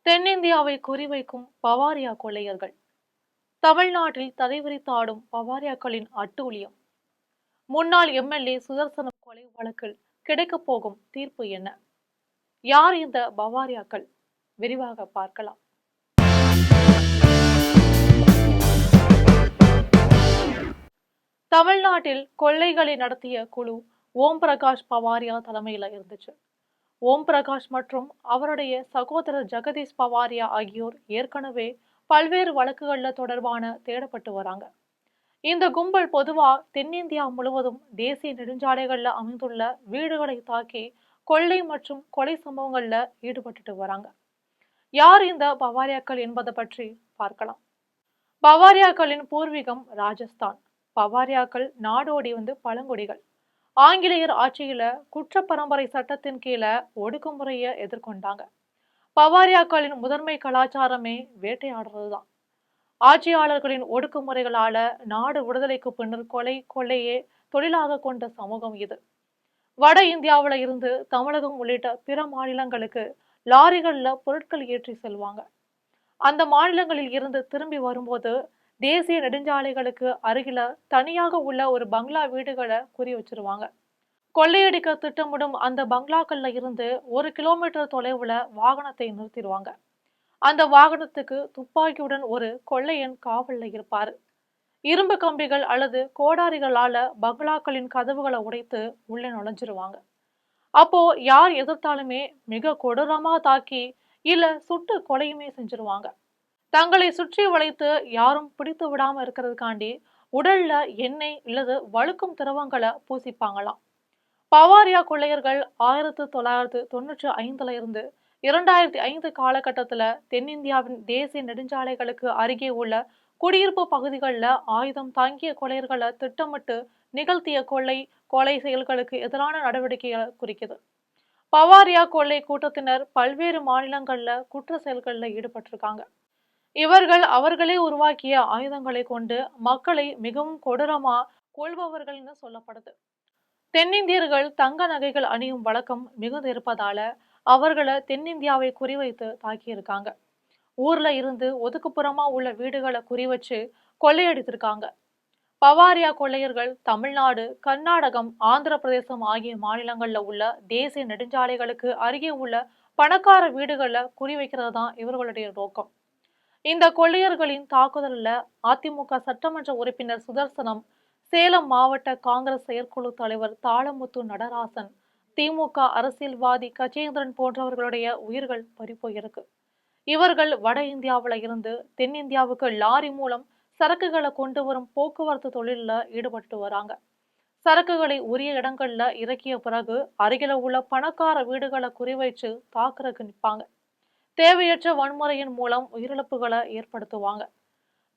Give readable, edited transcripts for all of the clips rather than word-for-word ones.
தென்னிந்தியாவை குறிவைக்கும் பவாரியா கொள்ளையர்கள். தமிழ்நாட்டில் தலைவிரித்தாடும் பவாரியாக்களின் அட்டூழியம். முன்னாள் எம்எல்ஏ சுதர்சனம் கொலை வழக்கில் கிடைக்கப் போகும் தீர்ப்பு என்ன? யார் இந்த பவாரியாக்கள்? விரிவாக பார்க்கலாம். தமிழ்நாட்டில் கொள்ளைகளை நடத்திய குழு ஓம் பிரகாஷ் பவாரியா தலைமையில இருந்துச்சு. ஓம் பிரகாஷ் மற்றும் அவருடைய சகோதரர் ஜெகதீஷ் பவாரியா ஆகியோர் ஏற்கனவே பல்வேறு வழக்குகள்ல தொடர்பான தேடப்பட்டு வராங்க. இந்த கும்பல் பொதுவா தென்னிந்தியா முழுவதும் தேசிய நெடுஞ்சாலைகள்ல அமைந்துள்ள வீடுகளை தாக்கி கொள்ளை மற்றும் கொலை சம்பவங்கள்ல ஈடுபட்டுட்டு வராங்க. யார் இந்த பவாரியாக்கள் என்பதை பற்றி பார்க்கலாம். பவாரியாக்களின் பூர்வீகம் ராஜஸ்தான். பவாரியாக்கள் நாடோடி பழங்குடிகள். ஆங்கிலேயர் ஆட்சியில குற்ற பரம்பரை சட்டத்தின் கீழே ஒடுக்குமுறையை எதிர்கொண்டாங்க. பவாரியாக்களின் முதன்மை கலாச்சாரமே வேட்டையாடுறதுதான். ஆட்சியாளர்களின் ஒடுக்குமுறைகளால நாடு விடுதலைக்கு பின்னர் கொள்ளையே தொழிலாக கொண்ட சமூகம் இது. வட இந்தியாவில இருந்து தமிழகம் உள்ளிட்ட பிற மாநிலங்களுக்கு லாரிகள்ல பொருட்கள் ஏற்றி செல்வாங்க. அந்த மாநிலங்களில் இருந்து திரும்பி வரும்போது தேசிய நெடுஞ்சாலைகளுக்கு அருகில தனியாக உள்ள ஒரு பங்களா வீடுகளை குறி வச்சிருவாங்க. கொள்ளையடிக்க திட்டமிடும் அந்த பங்களாக்கள்ல இருந்து 1 கிலோமீட்டர் தொலைவுல வாகனத்தை நிறுத்திடுவாங்க. அந்த வாகனத்துக்கு துப்பாக்கியுடன் ஒரு கொள்ளையன் காவல்ல இருப்பாரு. இரும்பு கம்பிகள் அல்லது கோடாரிகளால பங்களாக்களின் கதவுகளை உடைத்து உள்ளே நுழைஞ்சிருவாங்க. அப்போ யார் எதிர்த்தாலுமே மிக கொடூரமா தாக்கி இல்ல சுட்டு கொலையுமே செஞ்சிருவாங்க. தங்களை சுற்றி வளைத்து யாரும் பிடித்து விடாம இருக்கிறதுக்காண்டி உடல்ல எண்ணெய் இல்லது வழுக்கும் திரவங்களை பூசிப்பாங்களாம். பவாரியா கொள்ளையர்கள் 1995 இருந்து 2005 காலகட்டத்துல தென்னிந்தியாவின் தேசிய நெடுஞ்சாலைகளுக்கு அருகே உள்ள குடியிருப்பு பகுதிகளில் ஆயுதம் தாங்கிய கொள்ளையர்களை திட்டமிட்டு நிகழ்த்திய கொலை செயல்களுக்கு எதிரான நடவடிக்கைகளை குறிக்குது. பவாரியா கொள்ளை கூட்டத்தினர் பல்வேறு மாநிலங்கள்ல குற்ற செயல்களில் ஈடுபட்டிருக்காங்க. இவர்கள் அவர்களே உருவாக்கிய ஆயுதங்களை கொண்டு மக்களை மிகவும் கொடூரமா கொள்பவர்கள்னு சொல்லப்படுது. தென்னிந்தியர்கள் தங்க நகைகள் அணியும் வழக்கம் மிகுந்து இருப்பதால அவர்களை தென்னிந்தியாவை குறிவைத்து தாக்கியிருக்காங்க. ஊர்ல இருந்து ஒதுக்குப்புறமா உள்ள வீடுகளை குறிவச்சு கொள்ளையடித்திருக்காங்க. பவாரியா கொள்ளையர்கள் தமிழ்நாடு, கர்நாடகம், ஆந்திர பிரதேசம் ஆகிய மாநிலங்கள்ல உள்ள தேசிய நெடுஞ்சாலைகளுக்கு அருகே உள்ள பணக்கார வீடுகளை குறிவைக்கிறது தான் இவர்களுடைய நோக்கம். இந்த கொள்ளையர்களின் தாக்குதல்ல அதிமுக சட்டமன்ற உறுப்பினர் சுதர்சனம், சேலம் மாவட்ட காங்கிரஸ் செயற்குழு தலைவர் தாளமுத்து நடராசன், திமுக அரசியல்வாதி கஜேந்திரன் போன்றவர்களுடைய உயிர்கள் பறிபோயிருக்கு. இவர்கள் வட இந்தியாவில இருந்து தென்னிந்தியாவுக்கு லாரி மூலம் சரக்குகளை கொண்டு வரும் போக்குவரத்து தொழில ஈடுபட்டு வராங்க. சரக்குகளை உரிய இடங்கள்ல இறக்கிய பிறகு அருகில உள்ள பணக்கார வீடுகளை குறிவைச்சு தாக்குறதுக்கு நிற்பாங்க. தேவையற்ற வன்முறையின் மூலம் உயிரிழப்புகளை ஏற்படுத்துவாங்க.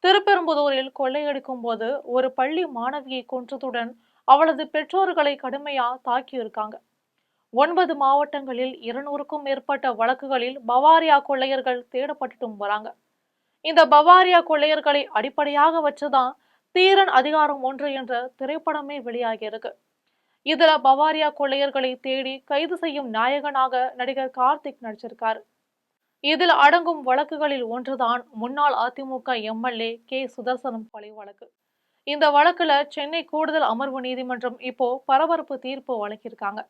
திருப்பெரும்புதூரில் கொள்ளையடிக்கும் போது ஒரு பள்ளி மாணவியை கொன்றதுடன் அவளது பெற்றோர்களை கடுமையா தாக்கியிருக்காங்க. 9 மாவட்டங்களில் 200க்கும் மேற்பட்ட வழக்குகளில் பவாரியா கொள்ளையர்கள் தேடப்பட்டுட்டும் வராங்க. இந்த பவாரியா கொள்ளையர்களை அடிப்படையாக வச்சுதான் தீரன் அதிகாரம் 1 என்ற திரைப்படமே வெளியாகியிருக்கு. இதுல பவாரியா கொள்ளையர்களை தேடி கைது செய்யும் நாயகனாக நடிகர் கார்த்திக் நடிச்சிருக்காரு. இதில் அடங்கும் வழக்குகளில் ஒன்றுதான் முன்னாள் அதிமுக எம்எல்ஏ கே சுதர்சனம் கொலை வழக்கு. இந்த வழக்குல சென்னை கூடுதல் அமர்வு நீதிமன்றம் இப்போ பரபரப்பு தீர்ப்பு வழங்கியிருக்காங்க.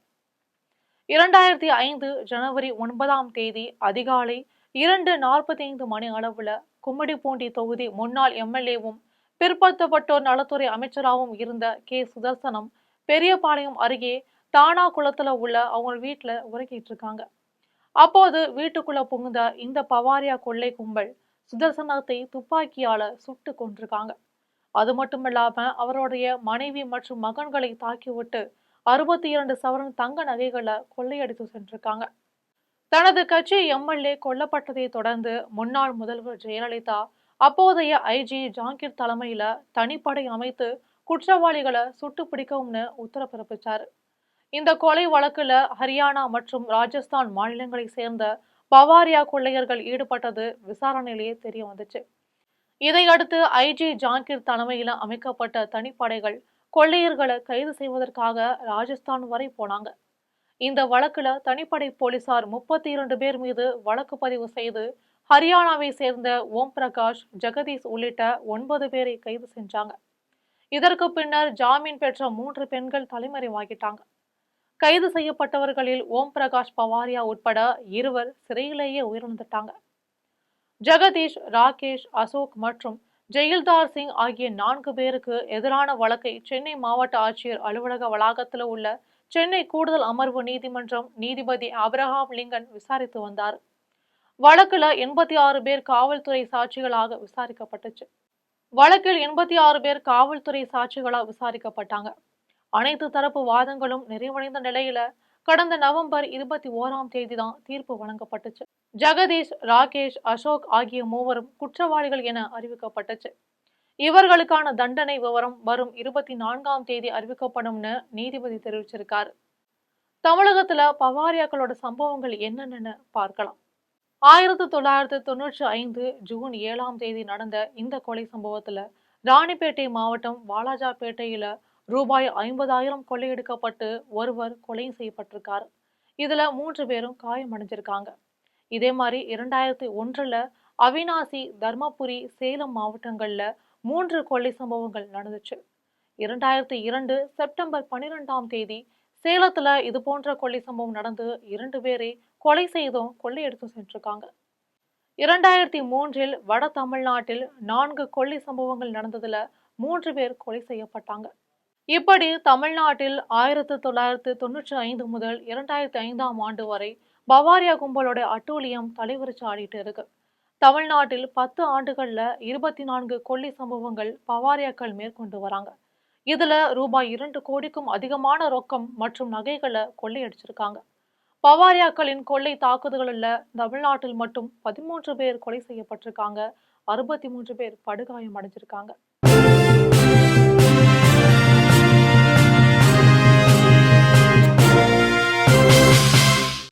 2005 ஜனவரி 9 அதிகாலை 2:45 மணி அளவுல கும்மிடிப்பூண்டி தொகுதி முன்னாள் எம்எல்ஏவும் பிற்படுத்தப்பட்டோர் நலத்துறை அமைச்சராகவும் இருந்த கே சுதர்சனம் பெரியபாளையம் அருகே தானா குளத்துல உள்ள அவங்க வீட்டுல உறங்கிட்டு இருக்காங்க. அப்போது வீட்டுக்குள்ள புகுந்த இந்த பவாரியா கொள்ளை கும்பல் சுதர்சனத்தை துப்பாக்கியால சுட்டு கொண்டிருக்காங்க. அது மட்டுமில்லாம அவருடைய மனைவி மற்றும் மகன்களை தாக்கிவிட்டு 62 சவரன் தங்க நகைகளை கொள்ளையடித்து சென்றிருக்காங்க. தனது கட்சி எம்எல்ஏ கொல்லப்பட்டதை தொடர்ந்து முன்னாள் முதல்வர் ஜெயலலிதா அப்போதைய ஐஜி ஜாங்கீர் தலைமையில தனிப்படை அமைத்து குற்றவாளிகளை சுட்டு பிடிக்கும்னு உத்தரவு பிறப்பிச்சாரு. இந்த கொலை வழக்குல ஹரியானா மற்றும் ராஜஸ்தான் மாநிலங்களை சேர்ந்த பவாரியா கொள்ளையர்கள் ஈடுபட்டது விசாரணையிலேயே தெரிய வந்துச்சு. இதையடுத்து ஐஜி ஜாங்கீர் தலைமையில அமைக்கப்பட்ட தனிப்படைகள் கொள்ளையர்களை கைது செய்வதற்காக ராஜஸ்தான் வரை போனாங்க. இந்த வழக்குல தனிப்படை போலீசார் 32 பேர் மீது வழக்கு பதிவு செய்து ஹரியானாவை சேர்ந்த ஓம் பிரகாஷ், ஜெகதீஷ் உள்ளிட்ட 9 பேரை கைது செஞ்சாங்க. இதற்கு பின்னர் ஜாமீன் பெற்ற 3 பெண்கள் தலைமறைவாகிட்டாங்க. கைது செய்யப்பட்டவர்களில் ஓம் பிரகாஷ் பவாரியா உட்பட 2 சிறையிலேயே உயிரிழந்துட்டாங்க. ஜெகதீஷ், ராகேஷ், அசோக் மற்றும் ஜெயில்தார் சிங் ஆகிய 4 பேருக்கு எதிரான வழக்கை சென்னை மாவட்ட ஆட்சியர் அலுவலக வளாகத்தில் உள்ள சென்னை கூடுதல் அமர்வு நீதிமன்றம் நீதிபதி ஆபிரகாம் லிங்கன் விசாரித்து வந்தார். வழக்குல 86 பேர் காவல்துறை சாட்சிகளாக விசாரிக்கப்பட்டுச்சு. வழக்கில் 86 பேர் காவல்துறை சாட்சிகளாக விசாரிக்கப்பட்டாங்க. அனைத்து தரப்பு வாதங்களும் நிறைவடைந்த நிலையில கடந்த நவம்பர் 21ஆம் தேதி தான் தீர்ப்பு வழங்கப்பட்டுச்சு. ஜெகதீஷ், ராகேஷ், அசோக் ஆகிய மூவரும் குற்றவாளிகள் என அறிவிக்கப்பட்டுச்சு. இவர்களுக்கான தண்டனை விவரம் வரும் 24ஆம் தேதி அறிவிக்கப்படும்னு நீதிபதி தெரிவிச்சிருக்காரு. தமிழகத்துல பவாரியாக்களோட சம்பவங்கள் என்னென்னு பார்க்கலாம். 1995 ஜூன் 7ஆம் தேதி நடந்த இந்த கொலை சம்பவத்துல ராணிப்பேட்டை மாவட்டம் வாலாஜாபேட்டையில ரூபாய் 50,000 கொள்ளையடிக்கப்பட்டு ஒருவர் கொலை செய்யப்பட்டிருக்காரு. இதுல 3 பேரும் காயமடைஞ்சிருக்காங்க. இதே மாதிரி 2001ல அவினாசி, தர்மபுரி, சேலம் மாவட்டங்கள்ல 3 கொள்ளை சம்பவங்கள் நடந்துச்சு. 2002 செப்டம்பர் 12ஆம் தேதி சேலத்துல இது போன்ற கொள்ளை சம்பவம் நடந்து 2 பேரை கொலை செய்தும் கொள்ளையடித்தும் சென்றிருக்காங்க. 2003இல் வட தமிழ்நாட்டில் 4 கொள்ளை சம்பவங்கள் நடந்ததுல 3 பேர் கொலை செய்யப்பட்டாங்க. இப்படி தமிழ்நாட்டில் 1995 முதல் 2005ஆம் ஆண்டு வரை பவாரியா கும்பலோட அட்டூழியம் தலைவிரிச்சு ஆடிட்டு இருக்கு. தமிழ்நாட்டில் 10 ஆண்டுகள்ல 24 கொள்ளை சம்பவங்கள் பவாரியாக்கள் மேற்கொண்டு வராங்க. இதுல ரூபாய் 2 கோடிக்கும் அதிகமான ரொக்கம் மற்றும் நகைகளை கொள்ளையடிச்சிருக்காங்க. பவாரியாக்களின் கொள்ளை தாக்குதல்கள்ல தமிழ்நாட்டில் மட்டும் 13 பேர் கொலை செய்யப்பட்டிருக்காங்க. 63 பேர் படுகாயம் அடைஞ்சிருக்காங்க.